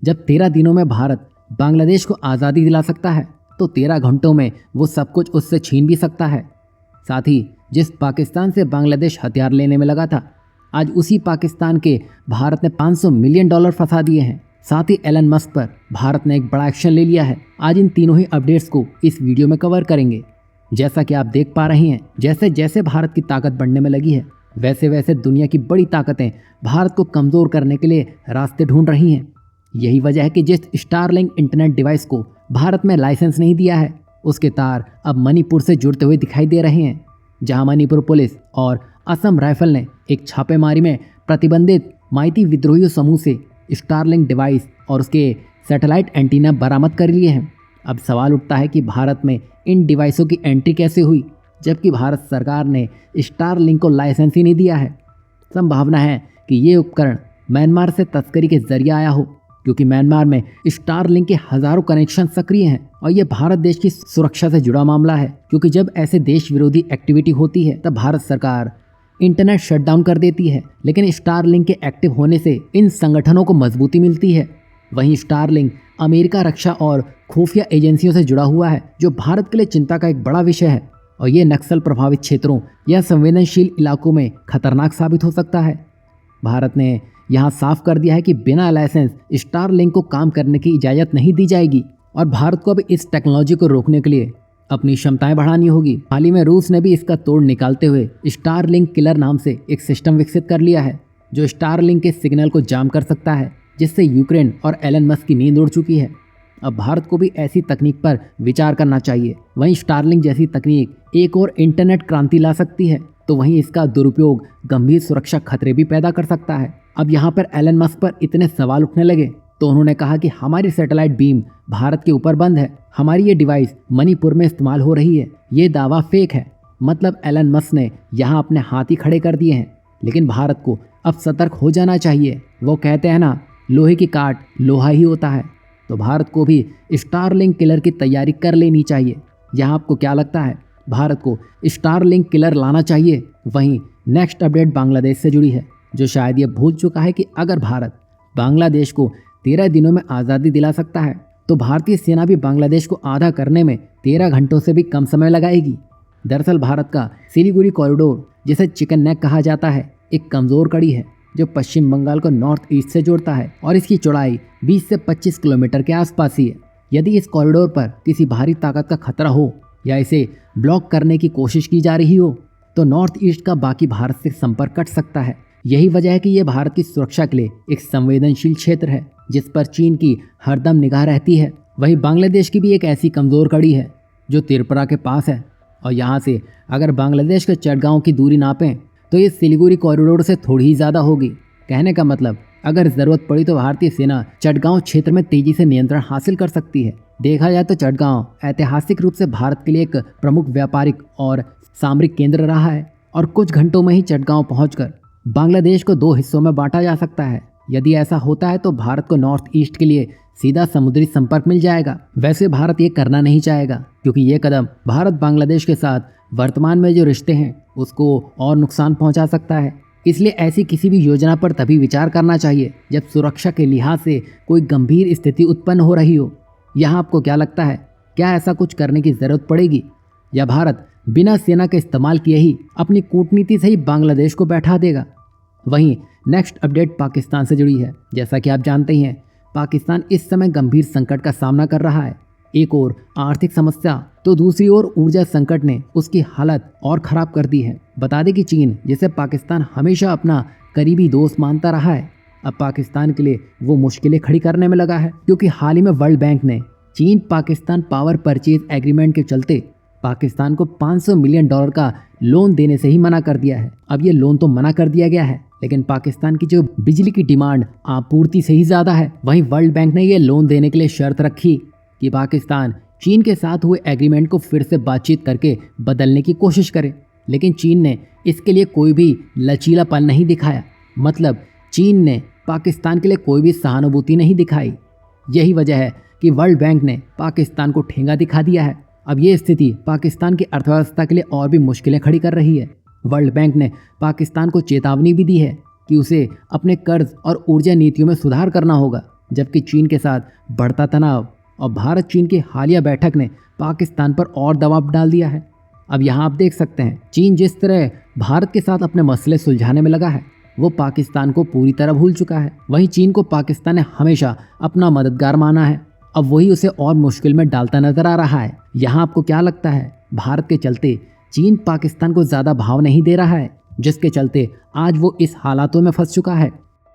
जब 13 दिनों में भारत बांग्लादेश को आज़ादी दिला सकता है तो 13 घंटों में वो सब कुछ उससे छीन भी सकता है। साथ ही जिस पाकिस्तान से बांग्लादेश हथियार लेने में लगा था, आज उसी पाकिस्तान के भारत ने $500 मिलियन फंसा दिए हैं। साथ ही एलन मस्क पर भारत ने एक बड़ा एक्शन ले लिया है। आज इन तीनों ही अपडेट्स को इस वीडियो में कवर करेंगे। जैसा कि आप देख पा रहे हैं, जैसे जैसे भारत की ताकत बढ़ने में लगी है, वैसे वैसे दुनिया की बड़ी ताकतें भारत को कमज़ोर करने के लिए रास्ते ढूंढ रही हैं। यही वजह है कि जिस स्टारलिंक इंटरनेट डिवाइस को भारत में लाइसेंस नहीं दिया है, उसके तार अब मणिपुर से जुड़ते हुए दिखाई दे रहे हैं। जहां मणिपुर पुलिस और असम राइफल ने एक छापेमारी में प्रतिबंधित माइती विद्रोही समूह से स्टारलिंक डिवाइस और उसके सैटेलाइट एंटीना बरामद कर लिए हैं। अब सवाल उठता है कि भारत में इन डिवाइसों की एंट्री कैसे हुई, जबकि भारत सरकार ने स्टारलिंक को लाइसेंस ही नहीं दिया है। संभावना है कि ये उपकरण म्यांमार से तस्करी के जरिए आया हो, क्योंकि म्यांमार में स्टारलिंक के हजारों कनेक्शन सक्रिय हैं और ये भारत देश की सुरक्षा से जुड़ा मामला है। क्योंकि जब ऐसे देश विरोधी एक्टिविटी होती है तब भारत सरकार इंटरनेट शटडाउन कर देती है, लेकिन स्टारलिंक के एक्टिव होने से इन संगठनों को मजबूती मिलती है। वहीं स्टारलिंक अमेरिका रक्षा और खुफिया एजेंसियों से जुड़ा हुआ है, जो भारत के लिए चिंता का एक बड़ा विषय है और ये नक्सल प्रभावित क्षेत्रों या संवेदनशील इलाकों में खतरनाक साबित हो सकता है। भारत ने यहाँ साफ कर दिया है कि बिना लाइसेंस स्टारलिंक को काम करने की इजाज़त नहीं दी जाएगी और भारत को अब इस टेक्नोलॉजी को रोकने के लिए अपनी क्षमताएं बढ़ानी होगी। हाल ही में रूस ने भी इसका तोड़ निकालते हुए स्टारलिंक किलर नाम से एक सिस्टम विकसित कर लिया है, जो स्टारलिंक के सिग्नल को जाम कर सकता है, जिससे यूक्रेन और एलन मस्क की नींद उड़ चुकी है। अब भारत को भी ऐसी तकनीक पर विचार करना चाहिए। वहीं स्टारलिंक जैसी तकनीक एक और इंटरनेट क्रांति ला सकती है, तो वहीं इसका दुरुपयोग गंभीर सुरक्षा खतरे भी पैदा कर सकता है। अब यहाँ पर एलन मस्क पर इतने सवाल उठने लगे तो उन्होंने कहा कि हमारी सैटेलाइट बीम भारत के ऊपर बंद है, हमारी ये डिवाइस मणिपुर में इस्तेमाल हो रही है, ये दावा फेक है। मतलब एलन मस्क ने यहाँ अपने हाथ ही खड़े कर दिए हैं। लेकिन भारत को अब सतर्क हो जाना चाहिए। वो कहते हैं ना, लोहे की काट लोहा ही होता है। तो भारत को भी स्टारलिंक किलर की तैयारी कर लेनी चाहिए। यहाँ आपको क्या लगता है, भारत को स्टारलिंक किलर लाना चाहिए? वहीं नेक्स्ट अपडेट बांग्लादेश से जुड़ी है, जो शायद ये भूल चुका है कि अगर भारत बांग्लादेश को 13 दिनों में आज़ादी दिला सकता है तो भारतीय सेना भी बांग्लादेश को आधा करने में 13 घंटों से भी कम समय लगाएगी। दरअसल भारत का सिलीगुड़ी कॉरिडोर, जिसे चिकन नेक कहा जाता है, एक कमज़ोर कड़ी है जो पश्चिम बंगाल को नॉर्थ ईस्ट से जोड़ता है और इसकी चौड़ाई 20 से 25 किलोमीटर के आसपास ही है। यदि इस कॉरिडोर पर किसी भारी ताकत का खतरा हो या इसे ब्लॉक करने की कोशिश की जा रही हो तो नॉर्थ ईस्ट का बाकी भारत से संपर्क कट सकता है। यही वजह है कि यह भारत की सुरक्षा के लिए एक संवेदनशील क्षेत्र है, जिस पर चीन की हरदम निगाह रहती है। वहीं बांग्लादेश की भी एक ऐसी कमज़ोर कड़ी है जो त्रिपुरा के पास है और यहाँ से अगर बांग्लादेश के चटगांव की दूरी नापें तो ये सिलीगुड़ी कॉरिडोर से थोड़ी ही ज़्यादा होगी। कहने का मतलब, अगर ज़रूरत पड़ी तो भारतीय सेना चटगांव क्षेत्र में तेज़ी से नियंत्रण हासिल कर सकती है। देखा जाए तो चटगांव ऐतिहासिक रूप से भारत के लिए एक प्रमुख व्यापारिक और सामरिक केंद्र रहा है और कुछ घंटों में ही चटगांव पहुंचकर बांग्लादेश को 2 हिस्सों में बांटा जा सकता है। यदि ऐसा होता है तो भारत को नॉर्थ ईस्ट के लिए सीधा समुद्री संपर्क मिल जाएगा। वैसे भारत ये करना नहीं चाहेगा, क्योंकि ये कदम भारत बांग्लादेश के साथ वर्तमान में जो रिश्ते हैं उसको और नुकसान पहुंचा सकता है। इसलिए ऐसी किसी भी योजना पर तभी विचार करना चाहिए जब सुरक्षा के लिहाज से कोई गंभीर स्थिति उत्पन्न हो रही हो। यहाँ आपको क्या लगता है, क्या ऐसा कुछ करने की ज़रूरत पड़ेगी या भारत बिना सेना के इस्तेमाल किए ही अपनी कूटनीति से ही बांग्लादेश को बैठा देगा? वहीं नेक्स्ट अपडेट पाकिस्तान से जुड़ी है। जैसा कि आप जानते ही हैं, पाकिस्तान इस समय गंभीर संकट का सामना कर रहा है। एक ओर आर्थिक समस्या तो दूसरी ओर ऊर्जा संकट ने उसकी हालत और ख़राब कर दी है। बता दें कि चीन, जिसे पाकिस्तान हमेशा अपना करीबी दोस्त मानता रहा है, अब पाकिस्तान के लिए वो मुश्किलें खड़ी करने में लगा है, क्योंकि हाल ही में वर्ल्ड बैंक ने चीन पाकिस्तान पावर परचेज एग्रीमेंट के चलते पाकिस्तान को $500 मिलियन का लोन देने से ही मना कर दिया है। अब ये लोन तो मना कर दिया गया है, लेकिन पाकिस्तान की जो बिजली की डिमांड आपूर्ति से ही ज़्यादा है। वहीं वर्ल्ड बैंक ने ये लोन देने के लिए शर्त रखी कि पाकिस्तान चीन के साथ हुए एग्रीमेंट को फिर से बातचीत करके बदलने की कोशिश करे। लेकिन चीन ने इसके लिए कोई भी लचीलापन नहीं दिखाया। मतलब चीन ने पाकिस्तान के लिए कोई भी सहानुभूति नहीं दिखाई। यही वजह है कि वर्ल्ड बैंक ने पाकिस्तान को ठेंगा दिखा दिया है। अब ये स्थिति पाकिस्तान की अर्थव्यवस्था के लिए और भी मुश्किलें खड़ी कर रही है। वर्ल्ड बैंक ने पाकिस्तान को चेतावनी भी दी है कि उसे अपने कर्ज और ऊर्जा नीतियों में सुधार करना होगा। जबकि चीन के साथ बढ़ता तनाव और भारत चीन की हालिया बैठक ने पाकिस्तान पर और दबाव डाल दिया है। अब यहाँ आप देख सकते हैं चीन जिस तरह भारत के साथ अपने मसले सुलझाने में लगा है वो पाकिस्तान को पूरी तरह भूल चुका है। वहीं चीन को पाकिस्तान ने हमेशा अपना मददगार माना है, अब वही उसे और मुश्किल में डालता नजर आ रहा है। यहाँ आपको क्या लगता है, भारत के चलते चीन पाकिस्तान को ज़्यादा भाव नहीं दे रहा है जिसके चलते आज वो इस हालातों में फंस चुका है?